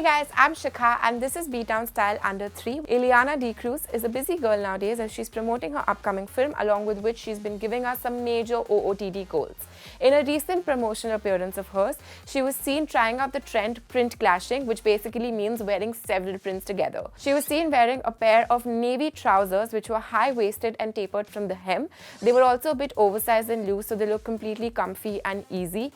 guys, I'm Shikha and this is Beatdown Style Under 3. Ileana D'Cruz is a busy girl nowadays as she's promoting her upcoming film, along with which she's been giving us some major OOTD goals. In a recent promotional appearance of hers, she was seen trying out the trend print clashing, which basically means wearing several prints together. She was seen wearing a pair of navy trousers which were high-waisted and tapered from the hem. They were also a bit oversized and loose, so they look completely comfy and easy.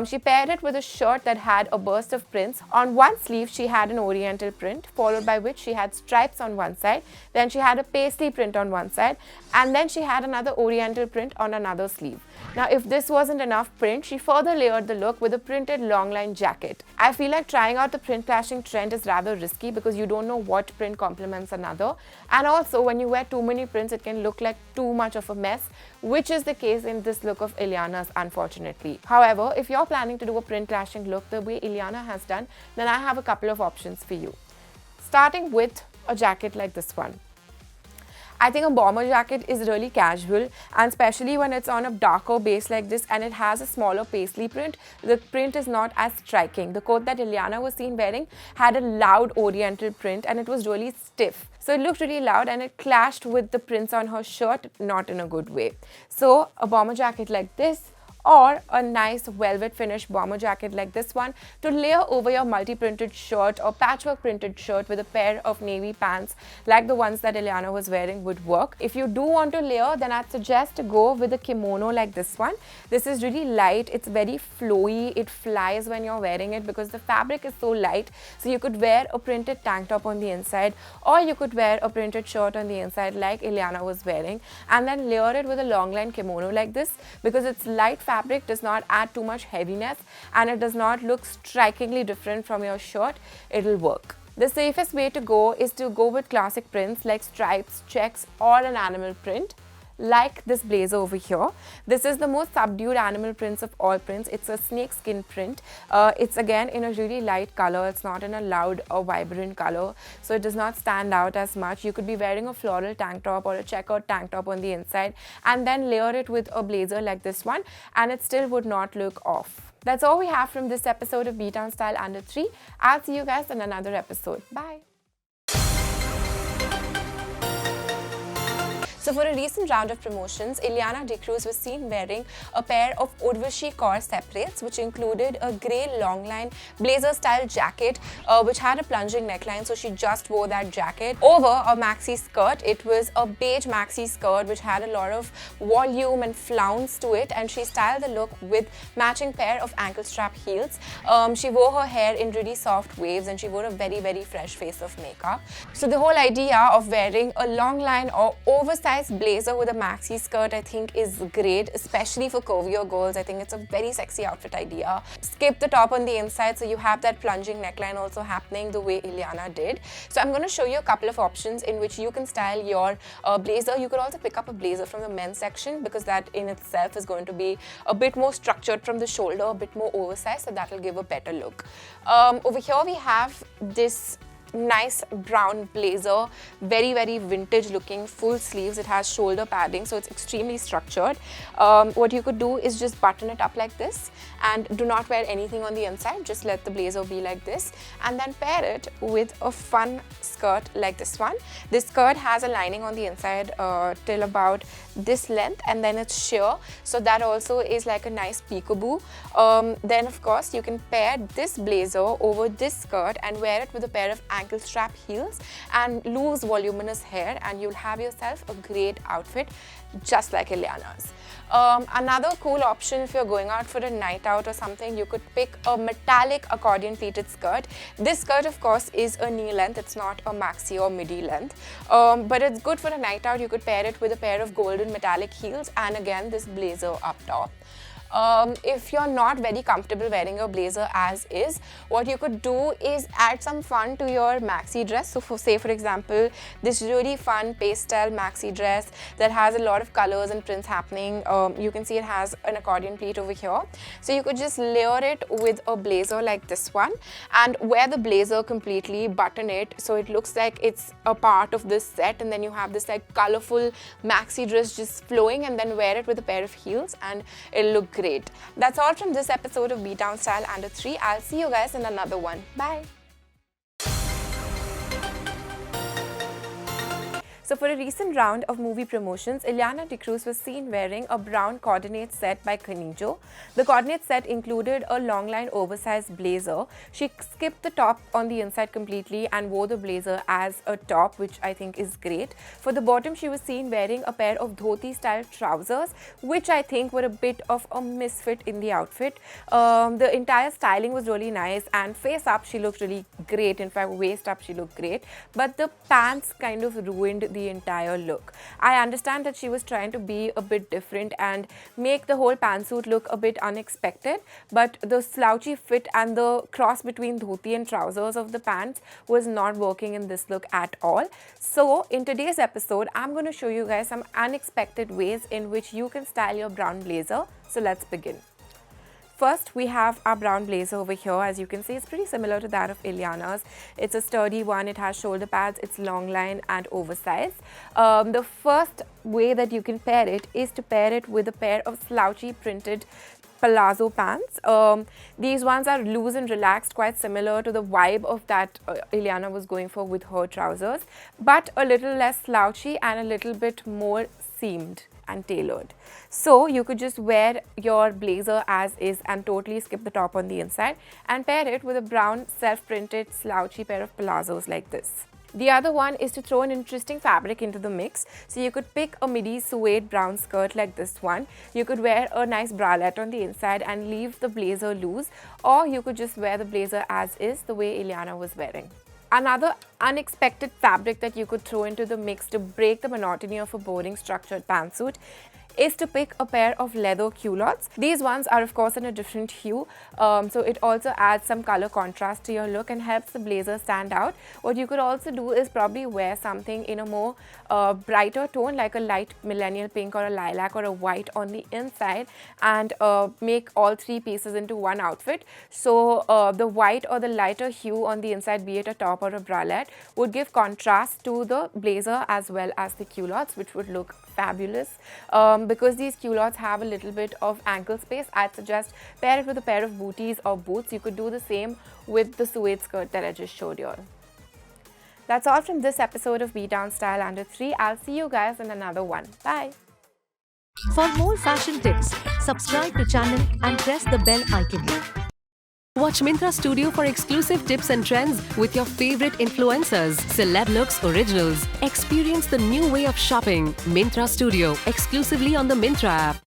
She paired it with a shirt that had a burst of prints. On one sleeve, she had an oriental print, followed by which she had stripes on one side. Then she had a paisley print on one side, and then she had another oriental print on another sleeve. Now, if this wasn't enough print, she further layered the look with a printed long-line jacket. I feel like trying out the print clashing trend is rather risky because you don't know what print complements another. And also, when you wear too many prints, it can look like too much of a mess, which is the case in this look of Ileana's, unfortunately. However, if you're planning to do a print clashing look the way Ileana has done, then I have a couple of options for you. Starting with a jacket like this one. I think a bomber jacket is really casual, and especially when it's on a darker base like this and it has a smaller paisley print, the print is not as striking. The coat that Ileana was seen wearing had a loud oriental print and it was really stiff. So it looked really loud and it clashed with the prints on her shirt, not in a good way. So a bomber jacket like this, or a nice velvet finish bomber jacket like this one to layer over your multi-printed shirt or patchwork printed shirt with a pair of navy pants like the ones that Ileana was wearing would work. If you do want to layer, then I'd suggest to go with a kimono like this one. This is really light, it's very flowy, it flies when you're wearing it because the fabric is so light. So you could wear a printed tank top on the inside, or you could wear a printed shirt on the inside like Ileana was wearing, and then layer it with a long line kimono like this because it's light fabric, does not add too much heaviness, and it does not look strikingly different from your shirt. It'll work. The safest way to go is to go with classic prints like stripes, checks, or an animal print, like this blazer over here. This is the most subdued animal prints of all prints. It's a snake skin print. It's again in a really light color. It's not in a loud or vibrant color, so it does not stand out as much. You could be wearing a floral tank top or a checkered tank top on the inside and then layer it with a blazer like this one, and it still would not look off. That's all we have from this episode of Beatdown Style Under 3. I'll see you guys in another episode. Bye. So for a recent round of promotions, Ileana D'Cruz was seen wearing a pair of Oversized core separates, which included a grey long-line blazer-style jacket, which had a plunging neckline, so she just wore that jacket over a maxi skirt. It was a beige maxi skirt, which had a lot of volume and flounce to it, and she styled the look with matching pair of ankle strap heels. She wore her hair in really soft waves, and she wore a very, very fresh face of makeup. So the whole idea of wearing a long line or oversized blazer with a maxi skirt, I think, is great, especially for curvier girls. I think it's a very sexy outfit idea. Skip the top on the inside so you have that plunging neckline also happening the way Ileana did. So I'm going to show you a couple of options in which you can style your blazer. You could also pick up a blazer from the men's section because that in itself is going to be a bit more structured from the shoulder, a bit more oversized, so that will give a better look. Over here we have this nice brown blazer, very, very vintage looking, full sleeves. It has shoulder padding, so it's extremely structured. What you could do is just button it up like this and do not wear anything on the inside. Just let the blazer be like this and then pair it with a fun skirt like this one. This skirt has a lining on the inside till about this length, and then it's sheer, so that also is like a nice peekaboo. Then of course you can pair this blazer over this skirt and wear it with a pair of ankle strap heels and loose voluminous hair, and you'll have yourself a great outfit just like Ileana's. Another cool option if you're going out for a night out or something, you could pick a metallic accordion pleated skirt. This skirt of course is a knee length, it's not a maxi or midi length, but it's good for a night out. You could pair it with a pair of golden metallic heels and again this blazer up top. If you're not very comfortable wearing your blazer as is, what you could do is add some fun to your maxi dress. So for example, this really fun pastel maxi dress that has a lot of colors and prints happening. You can see it has an accordion pleat over here. So you could just layer it with a blazer like this one and wear the blazer completely, button it so it looks like it's a part of this set, and then you have this like colorful maxi dress just flowing, and then wear it with a pair of heels and it'll look great. That's all from this episode of Beatdown Style Under 3. I'll see you guys in another one. Bye. So for a recent round of movie promotions, Ileana D'Cruz was seen wearing a brown coordinate set by Canijo. The coordinate set included a long-line oversized blazer. She skipped the top on the inside completely and wore the blazer as a top, which I think is great. For the bottom, she was seen wearing a pair of dhoti-style trousers, which I think were a bit of a misfit in the outfit. The entire styling was really nice, and face up she looked really great. In fact, waist up she looked great, but the pants kind of ruined the entire look. I understand that she was trying to be a bit different and make the whole pantsuit look a bit unexpected, but the slouchy fit and the cross between dhoti and trousers of the pants was not working in this look at all. So in today's episode, I'm going to show you guys some unexpected ways in which you can style your brown blazer. So let's begin. First, we have our brown blazer over here. As you can see, it's pretty similar to that of Ileana's. It's a sturdy one, it has shoulder pads, it's long line and oversized. The first way that you can pair it is to pair it with a pair of slouchy printed palazzo pants. These ones are loose and relaxed, quite similar to the vibe of that Ileana was going for with her trousers, but a little less slouchy and a little bit more seamed and tailored. So you could just wear your blazer as is and totally skip the top on the inside and pair it with a brown self-printed slouchy pair of palazzos like this. The other one is to throw an interesting fabric into the mix. So you could pick a midi suede brown skirt like this one. You could wear a nice bralette on the inside and leave the blazer loose, or you could just wear the blazer as is the way Ileana was wearing. Another unexpected fabric that you could throw into the mix to break the monotony of a boring structured pantsuit is to pick a pair of leather culottes. These ones are of course in a different hue, so it also adds some color contrast to your look and helps the blazer stand out. What you could also do is probably wear something in a more brighter tone, like a light millennial pink or a lilac or a white on the inside, and make all three pieces into one outfit. So the white or the lighter hue on the inside, be it a top or a bralette, would give contrast to the blazer as well as the culottes, which would look fabulous. Because these culottes have a little bit of ankle space, I'd suggest pair it with a pair of booties or boots. You could do the same with the suede skirt that I just showed you all. That's all from this episode of Beat Down Style Under 3. I'll see you guys in another one. Bye. For more fashion tips, subscribe to channel and press the bell icon. Watch Myntra Studio for exclusive tips and trends with your favorite influencers, celeb looks, originals. Experience the new way of shopping. Myntra Studio, exclusively on the Myntra app.